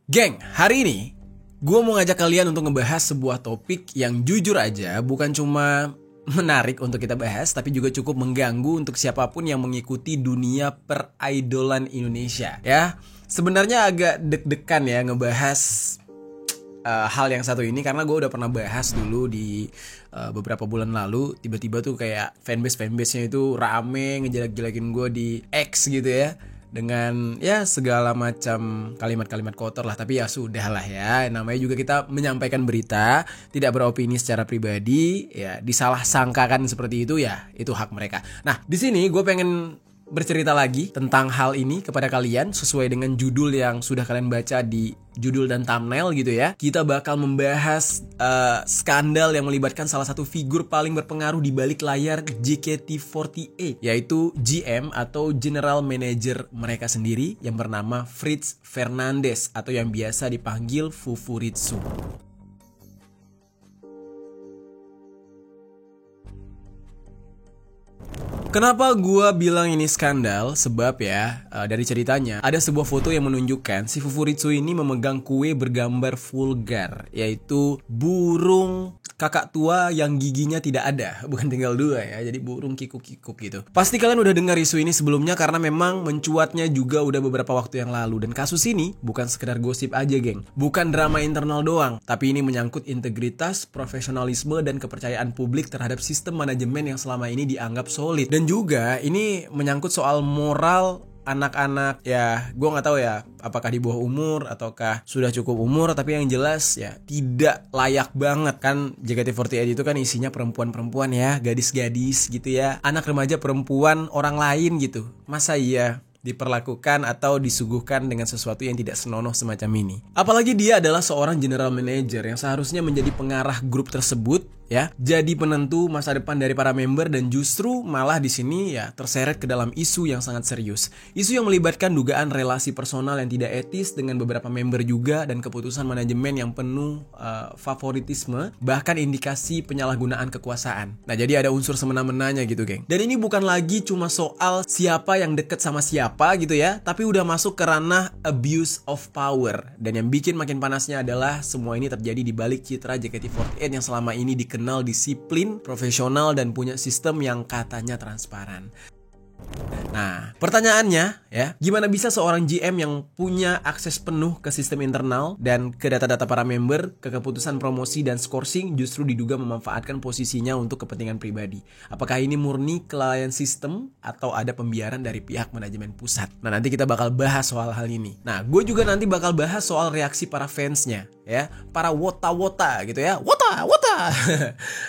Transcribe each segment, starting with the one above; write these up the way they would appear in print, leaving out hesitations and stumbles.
Geng, hari ini gue mau ngajak kalian untuk ngebahas sebuah topik yang jujur aja bukan cuma menarik untuk kita bahas, tapi juga cukup mengganggu untuk siapapun yang mengikuti dunia peridolan Indonesia. Ya, sebenarnya agak deg-degan ya ngebahas hal yang satu ini karena gue udah pernah bahas dulu di beberapa bulan lalu. Tiba-tiba tuh kayak fanbase-nya itu rame ngejelek-jelekin gue di X gitu ya, dengan ya segala macam kalimat-kalimat kotor lah. Tapi ya sudah lah ya, namanya juga kita menyampaikan berita, tidak beropini secara pribadi. Ya disalah sangkakan seperti itu ya, itu hak mereka. Nah di sini gue pengen bercerita lagi tentang hal ini kepada kalian sesuai dengan judul yang sudah kalian baca di judul dan thumbnail gitu ya. Kita bakal membahas skandal yang melibatkan salah satu figur paling berpengaruh di balik layar JKT48, yaitu GM atau General Manager mereka sendiri yang bernama Fritz Fernandes atau yang biasa dipanggil Fufuritsu. Kenapa gue bilang ini skandal? Sebab ya, dari ceritanya ada sebuah foto yang menunjukkan si Fufuritsu ini memegang kue bergambar vulgar, yaitu burung kakak tua yang giginya tidak ada, bukan tinggal dua ya, jadi burung kikuk-kikuk gitu. Pasti kalian udah dengar isu ini sebelumnya karena memang mencuatnya juga udah beberapa waktu yang lalu. Dan kasus ini bukan sekedar gosip aja geng, bukan drama internal doang, tapi ini menyangkut integritas, profesionalisme, dan kepercayaan publik terhadap sistem manajemen yang selama ini dianggap solid. Dan juga ini menyangkut soal moral anak-anak, ya gue nggak tahu ya apakah di bawah umur ataukah sudah cukup umur, tapi yang jelas ya tidak layak banget. Kan JKT48 itu kan isinya perempuan-perempuan ya, gadis-gadis gitu ya, anak remaja perempuan orang lain gitu. Masa iya diperlakukan atau disuguhkan dengan sesuatu yang tidak senonoh semacam ini? Apalagi dia adalah seorang general manager yang seharusnya menjadi pengarah grup tersebut ya, jadi penentu masa depan dari para member, dan justru malah di sini ya terseret ke dalam isu yang sangat serius. Isu yang melibatkan dugaan relasi personal yang tidak etis dengan beberapa member juga, dan keputusan manajemen yang penuh favoritisme, bahkan indikasi penyalahgunaan kekuasaan. Nah jadi ada unsur semena-menanya gitu geng. Dan ini bukan lagi cuma soal siapa yang deket sama siapa gitu ya, tapi udah masuk ke ranah abuse of power. Dan yang bikin makin panasnya adalah semua ini terjadi di balik citra JKT48 yang selama ini dikenal disiplin, profesional, dan punya sistem yang katanya transparan. Nah, pertanyaannya ya, gimana bisa seorang GM yang punya akses penuh ke sistem internal dan ke data-data para member, ke keputusan promosi dan scoring, justru diduga memanfaatkan posisinya untuk kepentingan pribadi? Apakah ini murni kelalaian sistem atau ada pembiaran dari pihak manajemen pusat? Nah, nanti kita bakal bahas soal hal ini. Nah, gue juga nanti bakal bahas soal reaksi para fansnya ya, para wota-wota gitu ya, wota.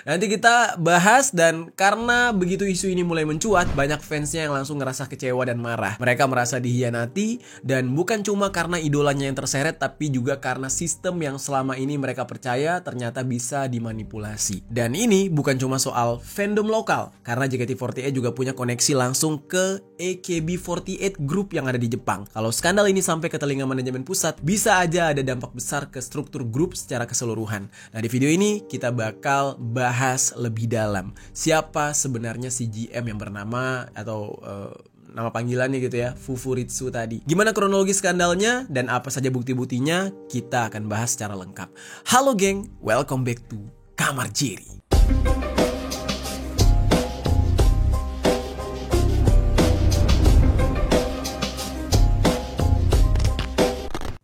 Nanti kita bahas, dan karena begitu isu ini mulai mencuat, banyak fansnya yang langsung ngerasa kecewa dan marah. Mereka merasa dihianati, dan bukan cuma karena idolanya yang terseret, tapi juga karena sistem yang selama ini mereka percaya ternyata bisa dimanipulasi. Dan ini bukan cuma soal fandom lokal, karena JKT48 juga punya koneksi langsung ke AKB48 Group yang ada di Jepang. Kalau skandal ini sampai ke telinga manajemen pusat, bisa aja ada dampak besar ke struktur grup secara keseluruhan. Nah di video ini kita bakal bahas lebih dalam siapa sebenarnya si GM yang bernama atau nama panggilannya gitu ya, Fufuritsu tadi. Gimana kronologi skandalnya dan apa saja bukti-buktinya, kita akan bahas secara lengkap. Halo geng, welcome back to Kamar Jerry.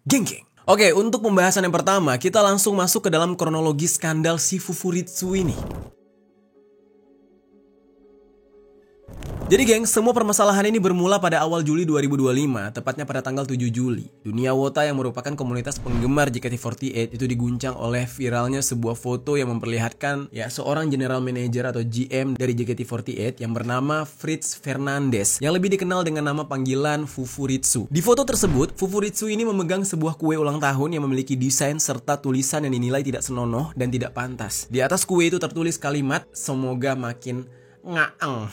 Geng. Oke, untuk pembahasan yang pertama, kita langsung masuk ke dalam kronologi skandal si Fufuritsu ini. Jadi geng, semua permasalahan ini bermula pada awal Juli 2025, tepatnya pada tanggal 7 Juli. Dunia Wota yang merupakan komunitas penggemar JKT48 itu diguncang oleh viralnya sebuah foto yang memperlihatkan ya seorang general manager atau GM dari JKT48 yang bernama Fritz Fernandes, yang lebih dikenal dengan nama panggilan Fufuritsu. Di foto tersebut, Fufuritsu ini memegang sebuah kue ulang tahun yang memiliki desain serta tulisan yang dinilai tidak senonoh dan tidak pantas. Di atas kue itu tertulis kalimat, "Semoga makin ngaeng."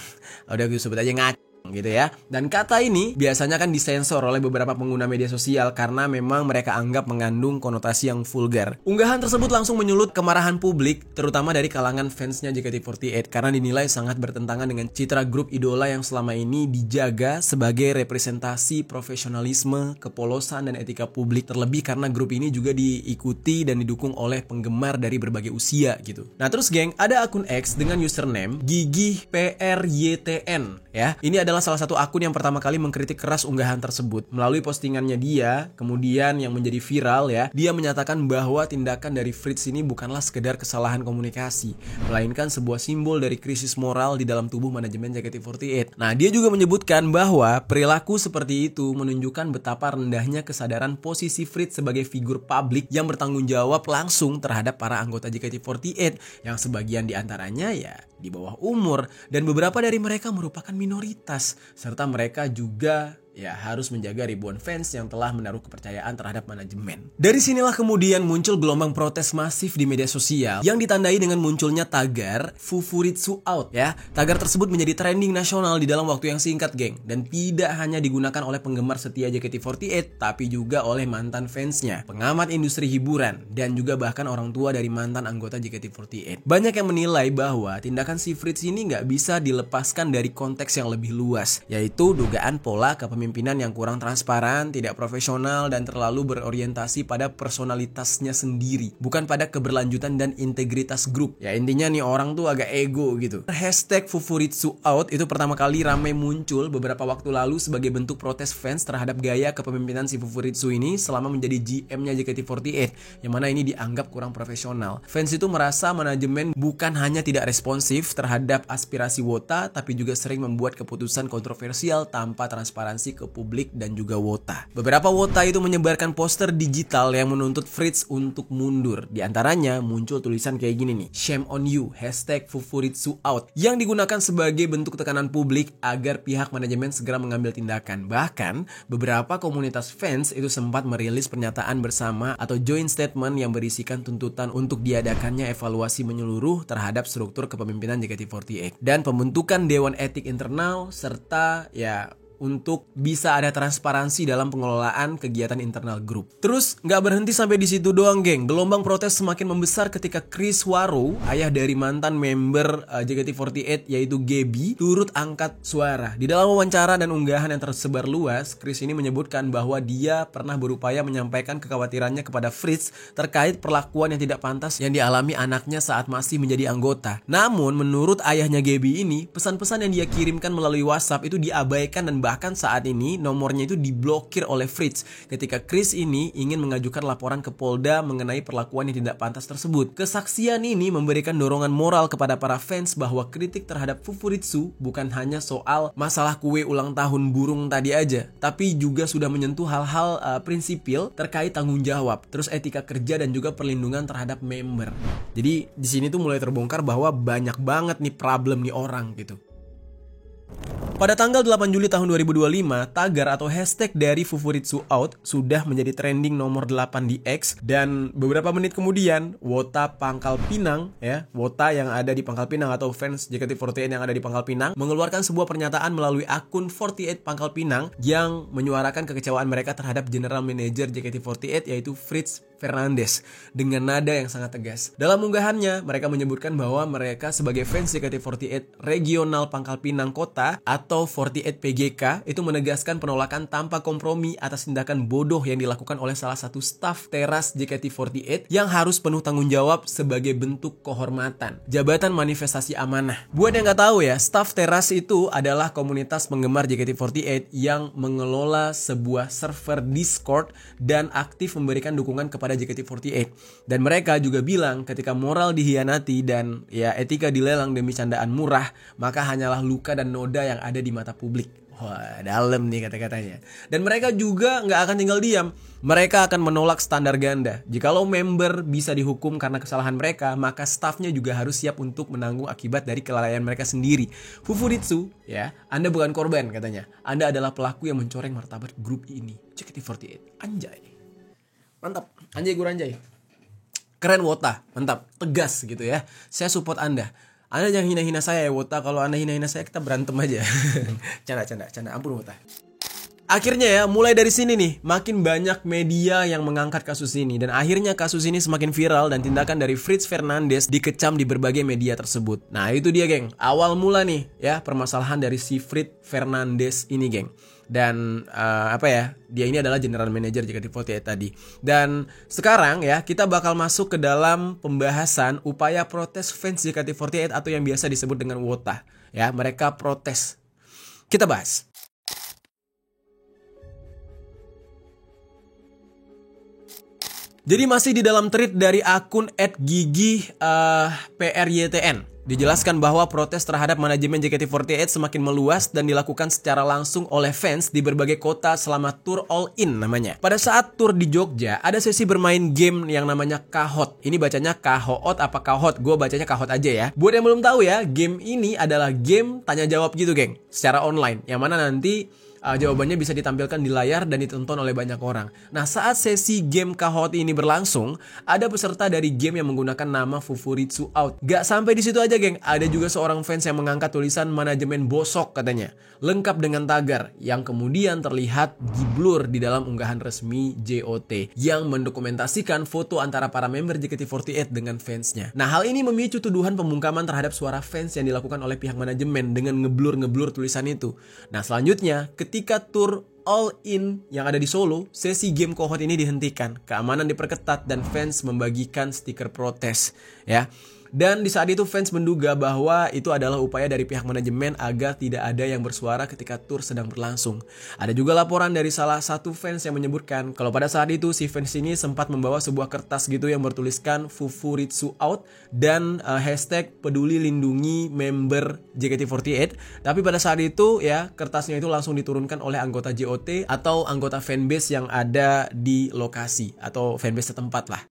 Udah gue sebut aja ngaceng gitu ya. Dan kata ini biasanya kan disensor oleh beberapa pengguna media sosial karena memang mereka anggap mengandung konotasi yang vulgar. Unggahan tersebut langsung menyulut kemarahan publik, terutama dari kalangan fansnya JKT48 karena dinilai sangat bertentangan dengan citra grup idola yang selama ini dijaga sebagai representasi profesionalisme, kepolosan, dan etika publik. Terlebih karena grup ini juga diikuti dan didukung oleh penggemar dari berbagai usia gitu. Nah terus geng, ada akun X dengan username GigiPRYTN ya. Ini adalah salah satu akun yang pertama kali mengkritik keras unggahan tersebut. Melalui postingannya dia, kemudian yang menjadi viral ya, dia menyatakan bahwa tindakan dari Fritz ini bukanlah sekedar kesalahan komunikasi, melainkan sebuah simbol dari krisis moral di dalam tubuh manajemen JKT48. Nah, dia juga menyebutkan bahwa perilaku seperti itu menunjukkan betapa rendahnya kesadaran posisi Fritz sebagai figur publik yang bertanggung jawab langsung terhadap para anggota JKT48 yang sebagian diantaranya ya di bawah umur dan beberapa dari mereka merupakan minoritas serta mereka juga ya harus menjaga ribuan fans yang telah menaruh kepercayaan terhadap manajemen. Dari sinilah kemudian muncul gelombang protes masif di media sosial yang ditandai dengan munculnya tagar Fufuritsu Out ya. Tagar tersebut menjadi trending nasional di dalam waktu yang singkat, geng, dan tidak hanya digunakan oleh penggemar setia JKT48 tapi juga oleh mantan fansnya, pengamat industri hiburan, dan juga bahkan orang tua dari mantan anggota JKT48. Banyak yang menilai bahwa tindakan si Fritz ini nggak bisa dilepaskan dari konteks yang lebih luas, yaitu dugaan pola kepemimpinan yang kurang transparan, tidak profesional, dan terlalu berorientasi pada personalitasnya sendiri, bukan pada keberlanjutan dan integritas grup. Ya intinya nih orang tuh agak ego gitu. Hashtag Fufuritsu Out itu pertama kali ramai muncul beberapa waktu lalu sebagai bentuk protes fans terhadap gaya kepemimpinan si Fufuritsu ini selama menjadi GM-nya JKT48, yang mana ini dianggap kurang profesional. Fans itu merasa manajemen bukan hanya tidak responsif terhadap aspirasi Wota, tapi juga sering membuat keputusan kontroversial tanpa transparansi ke publik dan juga Wota. Beberapa Wota itu menyebarkan poster digital yang menuntut Fritz untuk mundur. Di antaranya muncul tulisan kayak gini nih, "Shame on you, hashtag Fufuritsu Out", yang digunakan sebagai bentuk tekanan publik agar pihak manajemen segera mengambil tindakan. Bahkan beberapa komunitas fans itu sempat merilis pernyataan bersama atau joint statement yang berisikan tuntutan untuk diadakannya evaluasi menyeluruh terhadap struktur kepemimpinan JKT48 dan pembentukan dewan etik internal serta ya untuk bisa ada transparansi dalam pengelolaan kegiatan internal grup. Terus nggak berhenti sampai di situ doang, geng. Gelombang protes semakin membesar ketika Chris Warrow, ayah dari mantan member JKT48 yaitu Gaby, turut angkat suara. Di dalam wawancara dan unggahan yang tersebar luas, Chris ini menyebutkan bahwa dia pernah berupaya menyampaikan kekhawatirannya kepada Fritz terkait perlakuan yang tidak pantas yang dialami anaknya saat masih menjadi anggota. Namun menurut ayahnya Gaby ini, pesan-pesan yang dia kirimkan melalui WhatsApp itu diabaikan dan bahkan saat ini nomornya itu diblokir oleh Fritz ketika Chris ini ingin mengajukan laporan ke Polda mengenai perlakuan yang tidak pantas tersebut. Kesaksian ini memberikan dorongan moral kepada para fans bahwa kritik terhadap Fufuritsu bukan hanya soal masalah kue ulang tahun burung tadi aja, tapi juga sudah menyentuh hal-hal prinsipil terkait tanggung jawab, terus etika kerja dan juga perlindungan terhadap member. Jadi di sini tuh mulai terbongkar bahwa banyak banget nih problem nih orang gitu. Pada tanggal 8 Juli tahun 2025, tagar atau hashtag dari Fufuritsu Out sudah menjadi trending nomor 8 di X, dan beberapa menit kemudian Wota Pangkal Pinang ya, Wota yang ada di Pangkal Pinang atau fans JKT48 yang ada di Pangkal Pinang mengeluarkan sebuah pernyataan melalui akun 48 Pangkal Pinang yang menyuarakan kekecewaan mereka terhadap General Manager JKT48 yaitu Fritz Fernandes dengan nada yang sangat tegas. Dalam unggahannya, mereka menyebutkan bahwa mereka sebagai fans JKT48 Regional Pangkal Pinang Kota atau 48 PGK itu menegaskan penolakan tanpa kompromi atas tindakan bodoh yang dilakukan oleh salah satu staf teras JKT48 yang harus penuh tanggung jawab sebagai bentuk kehormatan. Jabatan manifestasi amanah. Buat yang nggak tahu ya, staf teras itu adalah komunitas penggemar JKT48 yang mengelola sebuah server Discord dan aktif memberikan dukungan kepada JKT48. Dan mereka juga bilang ketika moral dihianati dan ya etika dilelang demi candaan murah, maka hanyalah luka dan noda yang ada di mata publik. Wah, dalam nih kata-katanya. Dan mereka juga nggak akan tinggal diam. Mereka akan menolak standar ganda. Jikalau member bisa dihukum karena kesalahan mereka, maka staffnya juga harus siap untuk menanggung akibat dari kelalaian mereka sendiri. Fufuritsu, ya, Anda bukan korban katanya. Anda adalah pelaku yang mencoreng martabat grup ini. JKT48, anjay. Mantap, anjay gue anjay. Keren Wota, mantap, tegas gitu ya. Saya support Anda. Anda jangan hina-hina saya ya Wota. Kalau Anda hina-hina saya kita berantem aja. Canda. Ampun Wota. Akhirnya ya, mulai dari sini nih, makin banyak media yang mengangkat kasus ini. Dan akhirnya kasus ini semakin viral dan tindakan dari Fritz Fernandes dikecam di berbagai media tersebut. Nah itu dia geng, awal mula nih ya permasalahan dari si Fritz Fernandes ini geng. Dan dia ini adalah general manager JKT48 tadi. Dan sekarang ya kita bakal masuk ke dalam pembahasan upaya protes fans JKT48 atau yang biasa disebut dengan WOTA. Ya, mereka protes. Kita bahas. Jadi masih di dalam tweet dari akun @gigi_PRYTN. Dijelaskan bahwa protes terhadap manajemen JKT48 semakin meluas dan dilakukan secara langsung oleh fans di berbagai kota selama tour All In namanya. Pada saat tour di Jogja, ada sesi bermain game yang namanya Kahot. Ini bacanya Kahot apa Kahot? Gue bacanya Kahot aja ya. Buat yang belum tahu ya, game ini adalah game tanya jawab gitu geng, secara online. Yang mana nanti jawabannya bisa ditampilkan di layar dan ditonton oleh banyak orang. Nah, saat sesi game Kahot ini berlangsung, ada peserta dari game yang menggunakan nama Fufuritsu Out. Gak sampai di situ aja, geng. Ada juga seorang fans yang mengangkat tulisan manajemen bosok katanya, lengkap dengan tagar yang kemudian terlihat di blur di dalam unggahan resmi JOT yang mendokumentasikan foto antara para member JKT48 dengan fansnya. Nah, hal ini memicu tuduhan pembungkaman terhadap suara fans yang dilakukan oleh pihak manajemen dengan ngeblur tulisan itu. Nah, selanjutnya ketika tour All In yang ada di Solo, sesi game Kahot ini dihentikan, keamanan diperketat dan fans membagikan stiker protes ya. Dan di saat itu fans menduga bahwa itu adalah upaya dari pihak manajemen agar tidak ada yang bersuara ketika tour sedang berlangsung. Ada juga laporan dari salah satu fans yang menyebutkan kalau pada saat itu si fans ini sempat membawa sebuah kertas gitu yang bertuliskan Fufuritsu Out dan hashtag peduli lindungi member JKT48. Tapi pada saat itu ya kertasnya itu langsung diturunkan oleh anggota JOT atau anggota fanbase yang ada di lokasi atau fanbase setempat lah.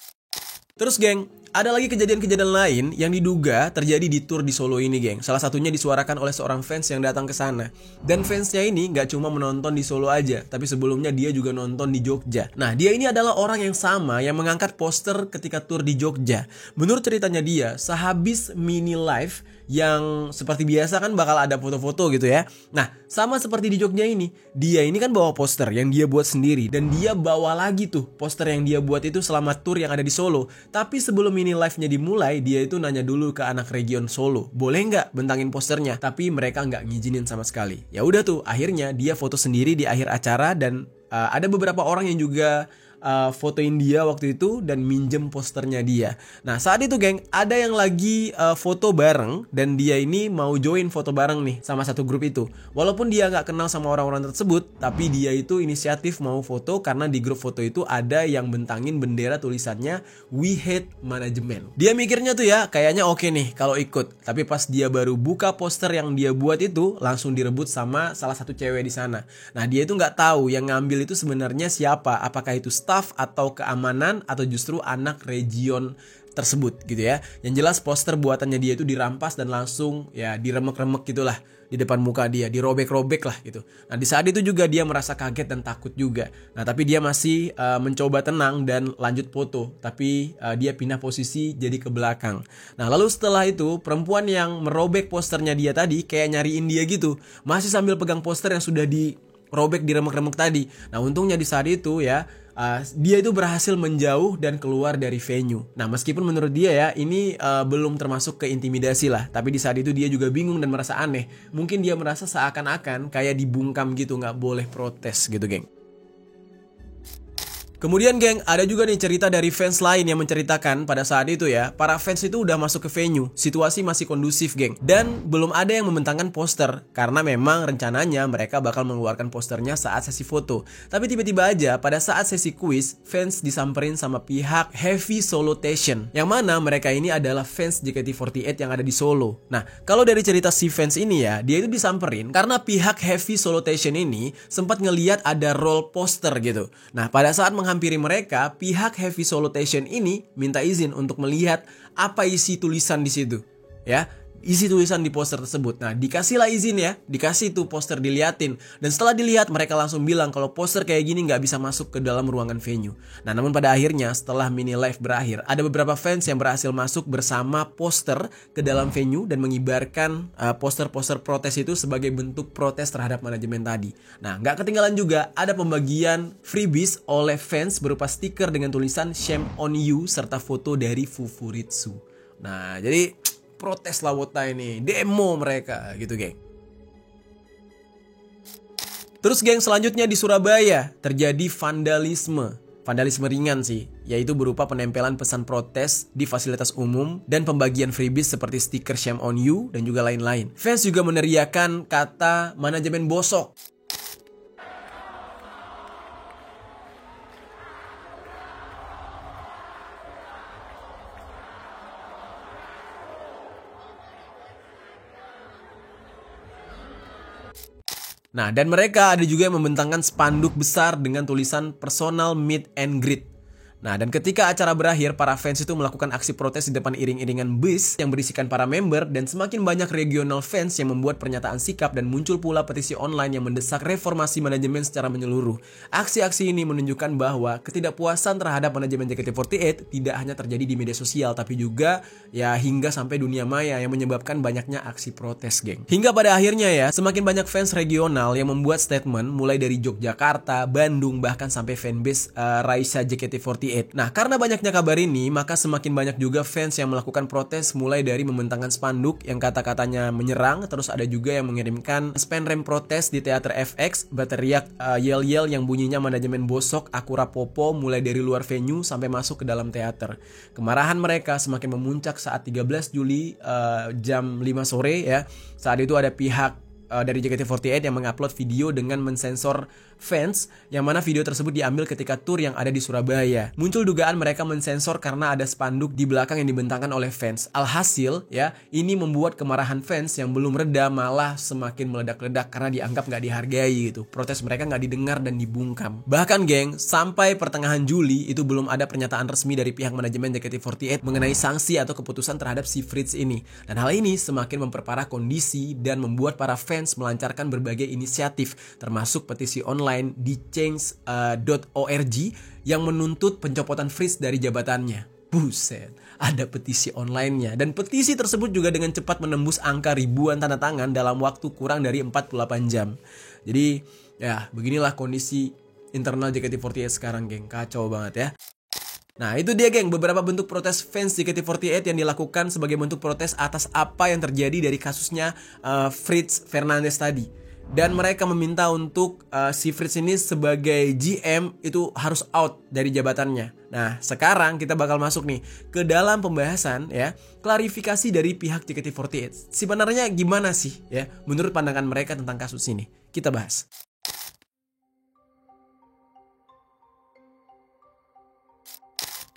Terus geng, ada lagi kejadian-kejadian lain yang diduga terjadi di tour di Solo ini geng. Salah satunya disuarakan oleh seorang fans yang datang ke sana. Dan fansnya ini gak cuma menonton di Solo aja, tapi sebelumnya dia juga nonton di Jogja. Nah, dia ini adalah orang yang sama yang mengangkat poster ketika tour di Jogja. Menurut ceritanya dia, sehabis mini live yang seperti biasa kan bakal ada foto-foto gitu ya. Nah, sama seperti di Jogja ini, dia ini kan bawa poster yang dia buat sendiri. Dan dia bawa lagi tuh poster yang dia buat itu selama tour yang ada di Solo. Tapi sebelum mini live-nya dimulai, dia itu nanya dulu ke anak region Solo, boleh nggak bentangin posternya? Tapi mereka nggak ngizinin sama sekali. Ya udah tuh, akhirnya dia foto sendiri di akhir acara dan ada beberapa orang yang juga fotoin dia waktu itu dan minjem posternya dia. Nah saat itu geng, ada yang lagi foto bareng dan dia ini mau join foto bareng nih sama satu grup itu. Walaupun dia gak kenal sama orang-orang tersebut, tapi dia itu inisiatif mau foto karena di grup foto itu ada yang bentangin bendera tulisannya We Hate Management. Dia mikirnya tuh ya kayaknya oke nih kalau ikut. Tapi pas dia baru buka poster yang dia buat itu langsung direbut sama salah satu cewek di sana. Nah dia itu gak tahu yang ngambil itu sebenarnya siapa, apakah itu staff atau keamanan atau justru anak region tersebut gitu ya. Yang jelas poster buatannya dia itu dirampas dan langsung ya diremek-remek gitulah di depan muka dia, dirobek-robek lah gitu. Nah di saat itu juga dia merasa kaget dan takut juga. Nah tapi dia masih mencoba tenang dan lanjut foto. Tapi dia pindah posisi jadi ke belakang. Nah lalu setelah itu perempuan yang merobek posternya dia tadi kayak nyariin dia gitu, masih sambil pegang poster yang sudah dirobek, diremek-remek tadi. Nah untungnya di saat itu ya dia itu berhasil menjauh dan keluar dari venue. Nah meskipun menurut dia ya ini belum termasuk ke intimidasi lah, tapi di saat itu dia juga bingung dan merasa aneh. Mungkin dia merasa seakan-akan kayak dibungkam gitu, gak boleh protes gitu geng. Kemudian geng, ada juga nih cerita dari fans lain yang menceritakan pada saat itu ya, para fans itu udah masuk ke venue, situasi masih kondusif geng, dan belum ada yang membentangkan poster, karena memang rencananya mereka bakal mengeluarkan posternya saat sesi foto. Tapi tiba-tiba aja pada saat sesi kuis, fans disamperin sama pihak Heavy Solotation, yang mana mereka ini adalah fans JKT48 yang ada di Solo. Nah, kalau dari cerita si fans ini ya, dia itu disamperin karena pihak Heavy Solotation ini sempat ngeliat ada roll poster gitu. Nah, pada saat menghampiri mereka, pihak Heavy Solotation ini minta izin untuk melihat apa isi tulisan di situ, ya. isi tulisan di poster tersebut. Nah, dikasihlah izin ya, dikasih tuh poster diliatin. Dan setelah dilihat, mereka langsung bilang kalau poster kayak gini nggak bisa masuk ke dalam ruangan venue. Nah, namun pada akhirnya setelah mini live berakhir, ada beberapa fans yang berhasil masuk bersama poster ke dalam venue dan mengibarkan poster-poster protes itu sebagai bentuk protes terhadap manajemen tadi. Nah, nggak ketinggalan juga ada pembagian freebies oleh fans berupa stiker dengan tulisan "Shame on You" serta foto dari Fufuritsu. Nah, jadi protes lah Wota ini, demo mereka gitu geng. Terus geng, selanjutnya di Surabaya terjadi vandalisme ringan sih, yaitu berupa penempelan pesan protes di fasilitas umum dan pembagian freebies seperti stiker "Shame on You" dan juga lain-lain. Fans juga meneriakan kata "manajemen bosok". Nah, dan mereka ada juga yang membentangkan spanduk besar dengan tulisan "Personal Meet and Greet". Nah, dan ketika acara berakhir, para fans itu melakukan aksi protes di depan iring-iringan bus yang berisikan para member, dan semakin banyak regional fans yang membuat pernyataan sikap, dan muncul pula petisi online yang mendesak reformasi manajemen secara menyeluruh. Aksi-aksi ini menunjukkan bahwa ketidakpuasan terhadap manajemen JKT48 tidak hanya terjadi di media sosial, tapi juga ya hingga sampai dunia maya, yang menyebabkan banyaknya aksi protes, geng. Hingga pada akhirnya ya, semakin banyak fans regional yang membuat statement mulai dari Yogyakarta, Bandung, bahkan sampai fanbase Raisa JKT48. Nah, karena banyaknya kabar ini, maka semakin banyak juga fans yang melakukan protes, mulai dari membentangkan spanduk yang kata-katanya menyerang, terus ada juga yang mengirimkan spanrem protes di Teater FX, berteriak yel-yel yang bunyinya "manajemen bosok, aku rapopo", mulai dari luar venue sampai masuk ke dalam teater. Kemarahan mereka semakin memuncak saat 13 Juli jam 5 sore ya. Saat itu ada pihak dari JKT48 yang mengupload video dengan mensensor fans, yang mana video tersebut diambil ketika tur yang ada di Surabaya. Muncul dugaan mereka mensensor karena ada spanduk di belakang yang dibentangkan oleh fans. Alhasil ya, ini membuat kemarahan fans yang belum reda malah semakin meledak-ledak karena dianggap nggak dihargai gitu. Protes mereka nggak didengar dan dibungkam. Bahkan geng, sampai pertengahan Juli itu belum ada pernyataan resmi dari pihak manajemen JKT48 mengenai sanksi atau keputusan terhadap si Fritz ini. Dan hal ini semakin memperparah kondisi dan membuat para fans melancarkan berbagai inisiatif, termasuk petisi online di change.org yang menuntut pencopotan Fritz dari jabatannya. Buset, ada petisi online-nya. Dan petisi tersebut juga dengan cepat menembus angka ribuan tanda tangan dalam waktu kurang dari 48 jam. Jadi ya, beginilah kondisi internal JKT48 sekarang, geng. Kacau banget ya. Nah, itu dia geng, beberapa bentuk protes fans JKT48 yang dilakukan sebagai bentuk protes atas apa yang terjadi dari kasusnya Fritz Fernandes tadi. Dan mereka meminta untuk si Fritz ini sebagai GM itu harus out dari jabatannya. Nah, sekarang kita bakal masuk nih ke dalam pembahasan ya, klarifikasi dari pihak JKT48. Sebenarnya gimana sih ya menurut pandangan mereka tentang kasus ini? Kita bahas.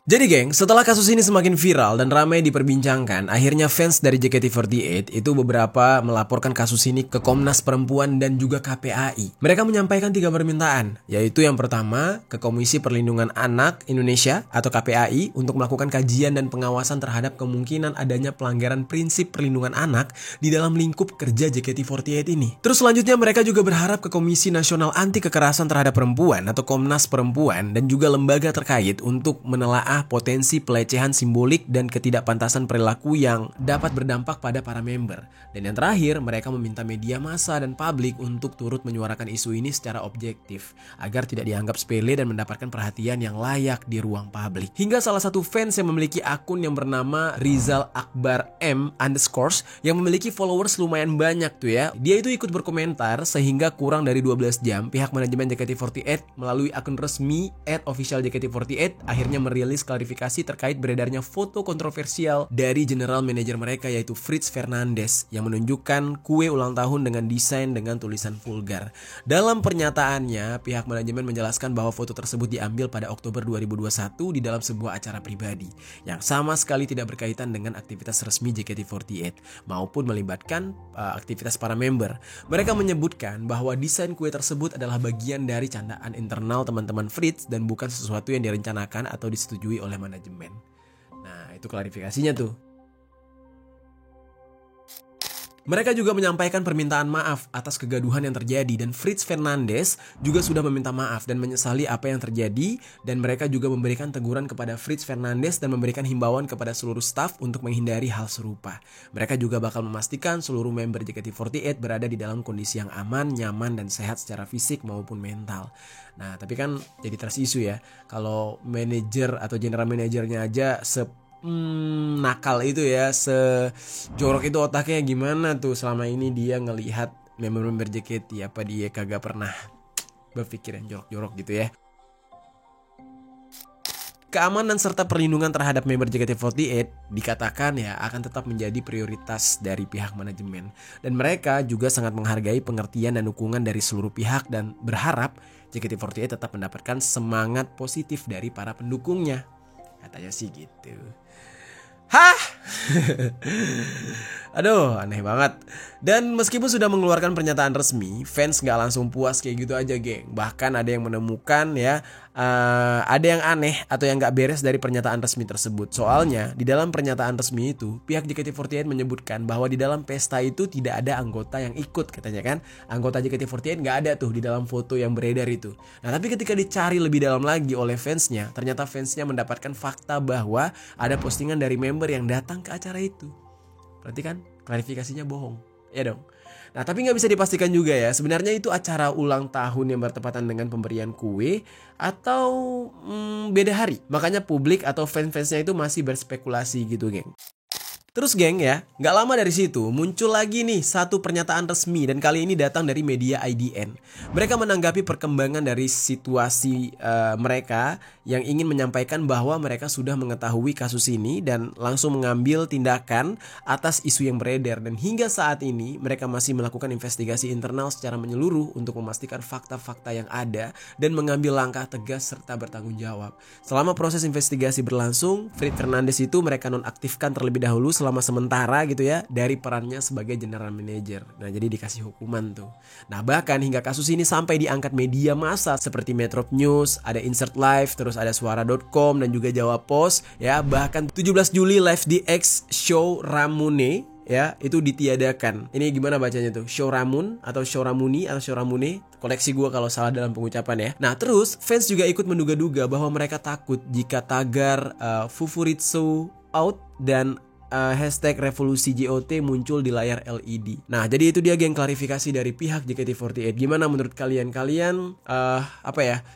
Jadi geng, setelah kasus ini semakin viral dan ramai diperbincangkan, akhirnya fans dari JKT48 itu beberapa melaporkan kasus ini ke Komnas Perempuan dan juga KPAI. Mereka menyampaikan 3 permintaan, yaitu yang pertama ke Komisi Perlindungan Anak Indonesia atau KPAI untuk melakukan kajian dan pengawasan terhadap kemungkinan adanya pelanggaran prinsip perlindungan anak di dalam lingkup kerja JKT48 ini. Terus selanjutnya mereka juga berharap ke Komisi Nasional Anti Kekerasan Terhadap Perempuan atau Komnas Perempuan dan juga lembaga terkait untuk menelaah potensi pelecehan simbolik dan ketidakpantasan perilaku yang dapat berdampak pada para member. Dan yang terakhir, mereka meminta media massa dan publik untuk turut menyuarakan isu ini secara objektif agar tidak dianggap sepele dan mendapatkan perhatian yang layak di ruang publik. Hingga salah satu fans yang memiliki akun yang bernama Rizal Akbar M_ yang memiliki followers lumayan banyak tuh ya. Dia itu ikut berkomentar sehingga kurang dari 12 jam pihak manajemen JKT48 melalui akun resmi @officialJKT48 akhirnya merilis klarifikasi terkait beredarnya foto kontroversial dari general manager mereka yaitu Fritz Fernandes yang menunjukkan kue ulang tahun dengan desain dengan tulisan vulgar. Dalam pernyataannya, pihak manajemen menjelaskan bahwa foto tersebut diambil pada Oktober 2021 di dalam sebuah acara pribadi yang sama sekali tidak berkaitan dengan aktivitas resmi JKT48 maupun melibatkan aktivitas para member. Mereka menyebutkan bahwa desain kue tersebut adalah bagian dari candaan internal teman-teman Fritz dan bukan sesuatu yang direncanakan atau disetujui oleh manajemen. Nah, itu klarifikasinya tuh. Mereka juga menyampaikan permintaan maaf atas kegaduhan yang terjadi dan Fritz Fernandes juga sudah meminta maaf dan menyesali apa yang terjadi, dan mereka juga memberikan teguran kepada Fritz Fernandes dan memberikan himbauan kepada seluruh staf untuk menghindari hal serupa. Mereka juga bakal memastikan seluruh member JKT48 berada di dalam kondisi yang aman, nyaman, dan sehat secara fisik maupun mental. Nah, tapi kan jadi isu ya, kalau manajer atau general manajernya aja nakal itu ya, sejorok itu otaknya, gimana tuh selama ini dia ngelihat member-member JKT, apa dia kagak pernah berpikir yang jorok-jorok gitu ya. Keamanan serta perlindungan terhadap member JKT48 dikatakan ya akan tetap menjadi prioritas dari pihak manajemen, dan mereka juga sangat menghargai pengertian dan dukungan dari seluruh pihak dan berharap JKT48 tetap mendapatkan semangat positif dari para pendukungnya. Katanya sih gitu. Hah? Aduh, aneh banget. Dan meskipun sudah mengeluarkan pernyataan resmi, fans gak langsung puas kayak gitu aja, geng. Bahkan ada yang menemukan ya, ada yang aneh atau yang gak beres dari pernyataan resmi tersebut. Soalnya di dalam pernyataan resmi itu, pihak JKT48 menyebutkan bahwa di dalam pesta itu tidak ada anggota yang ikut, katanya kan. Anggota JKT48 gak ada tuh di dalam foto yang beredar itu. Nah, tapi ketika dicari lebih dalam lagi oleh fansnya, ternyata fansnya mendapatkan fakta bahwa ada postingan dari member yang datang ke acara itu. Berarti kan klarifikasinya bohong, ya dong. Nah, tapi nggak bisa dipastikan juga ya, sebenarnya itu acara ulang tahun yang bertepatan dengan pemberian kue atau beda hari. Makanya publik atau fans-fansnya itu masih berspekulasi gitu, geng. Terus geng ya, gak lama dari situ muncul lagi nih satu pernyataan resmi, dan kali ini datang dari media IDN. Mereka menanggapi perkembangan dari situasi mereka yang ingin menyampaikan bahwa mereka sudah mengetahui kasus ini dan langsung mengambil tindakan atas isu yang beredar, dan hingga saat ini mereka masih melakukan investigasi internal secara menyeluruh untuk memastikan fakta-fakta yang ada dan mengambil langkah tegas serta bertanggung jawab. Selama proses investigasi berlangsung, Fritz Fernandes itu mereka nonaktifkan terlebih dahulu selama sementara gitu ya dari perannya sebagai general manager. Nah, jadi dikasih hukuman tuh. Nah, bahkan hingga kasus ini sampai diangkat media massa seperti Metro News, ada Insert Live, terus ada suara.com dan juga Jawa Post ya. Bahkan 17 Juli live di X Show Ramune ya, itu ditiadakan. Ini gimana bacanya tuh? Show Ramun atau Show Ramuni atau Show Ramune? Koleksi gue kalau salah dalam pengucapan ya. Nah, terus fans juga ikut menduga-duga bahwa mereka takut jika tagar Fufuritsu out dan hashtag revolusi JOT muncul di layar LED. Nah, jadi itu dia geng klarifikasi dari pihak JKT48. Gimana menurut kalian? Kalian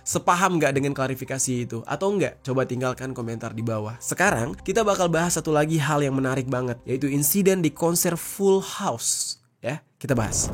sepaham gak dengan klarifikasi itu? Atau enggak? Coba tinggalkan komentar di bawah. Sekarang kita bakal bahas satu lagi hal yang menarik banget, yaitu insiden di konser Full House. Ya, kita bahas.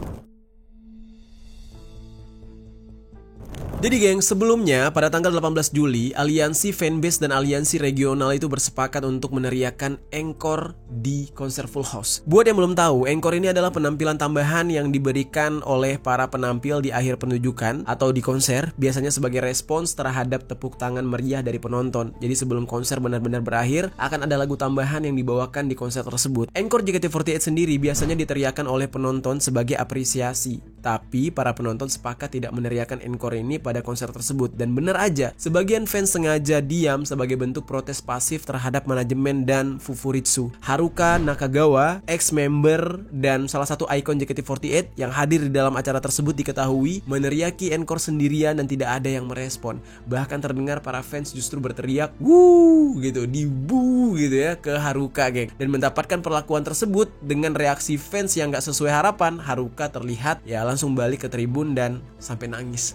Jadi geng, sebelumnya pada tanggal 18 Juli, aliansi fanbase dan aliansi regional itu bersepakat untuk meneriakan encore di konser Full House. Buat yang belum tahu, encore ini adalah penampilan tambahan yang diberikan oleh para penampil di akhir penunjukan atau di konser, biasanya sebagai respons terhadap tepuk tangan meriah dari penonton. Jadi sebelum konser benar-benar berakhir, akan ada lagu tambahan yang dibawakan di konser tersebut. Encore JKT48 sendiri biasanya diteriakan oleh penonton sebagai apresiasi. Tapi para penonton sepakat tidak meneriakan encore ini pada konser tersebut, dan benar aja sebagian fans sengaja diam sebagai bentuk protes pasif terhadap manajemen dan Fufuritsu. Haruka Nakagawa, ex-member dan salah satu ikon JKT48 yang hadir di dalam acara tersebut, diketahui meneriaki encore sendirian dan tidak ada yang merespon. Bahkan terdengar para fans justru berteriak "wuh" gitu, "dibu" gitu ya ke Haruka, geng. Dan mendapatkan perlakuan tersebut dengan reaksi fans yang gak sesuai harapan, Haruka terlihat ya langsung balik ke tribun dan sampai nangis.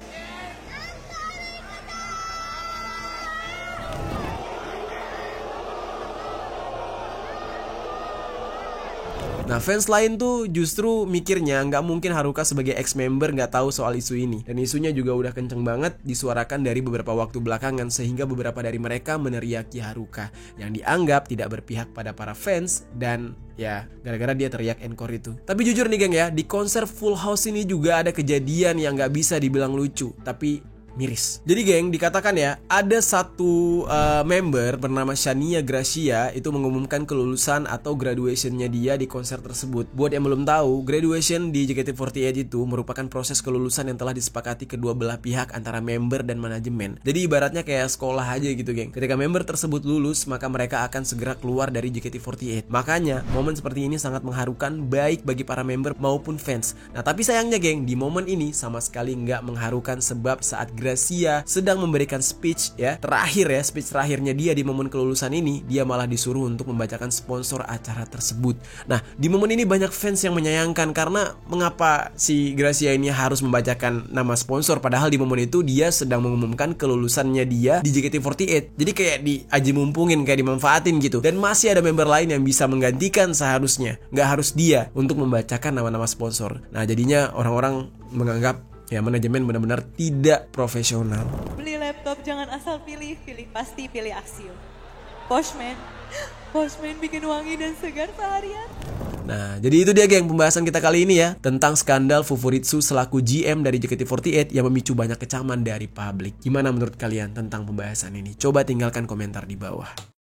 Nah, fans lain tuh justru mikirnya nggak mungkin Haruka sebagai ex-member nggak tahu soal isu ini. Dan isunya juga udah kenceng banget disuarakan dari beberapa waktu belakangan, sehingga beberapa dari mereka meneriaki Haruka yang dianggap tidak berpihak pada para fans, dan ya gara-gara dia teriak encore itu. Tapi jujur nih geng ya, di konser Full House ini juga ada kejadian yang nggak bisa dibilang lucu, tapi miris. Jadi geng, dikatakan ya, ada satu member bernama Shania Gracia itu mengumumkan kelulusan atau graduationnya dia di konser tersebut. Buat yang belum tahu, graduation di JKT48 itu merupakan proses kelulusan yang telah disepakati kedua belah pihak antara member dan manajemen. Jadi ibaratnya kayak sekolah aja gitu geng. Ketika member tersebut lulus, maka mereka akan segera keluar dari JKT48. Makanya momen seperti ini sangat mengharukan, baik bagi para member maupun fans. Nah tapi sayangnya geng, di momen ini sama sekali nggak mengharukan, sebab saat Gracia sedang memberikan speech ya, speech terakhirnya dia di momen kelulusan ini, dia malah disuruh untuk membacakan sponsor acara tersebut. Nah di momen ini banyak fans yang menyayangkan, karena mengapa si Gracia ini harus membacakan nama sponsor, padahal di momen itu dia sedang mengumumkan kelulusannya dia di JKT48. Jadi kayak diaji mumpungin, kayak dimanfaatin gitu. Dan masih ada member lain yang bisa menggantikan seharusnya, nggak harus dia untuk membacakan nama-nama sponsor. Nah jadinya orang-orang menganggap ya manajemen benar-benar tidak profesional. Beli laptop jangan asal pilih pasti pilih Axio. Poshman bikin wangi dan segar seharian. Nah, jadi itu dia geng pembahasan kita kali ini ya, tentang skandal Fufuritsu selaku GM dari JKT48 yang memicu banyak kecaman dari publik. Gimana menurut kalian tentang pembahasan ini? Coba tinggalkan komentar di bawah.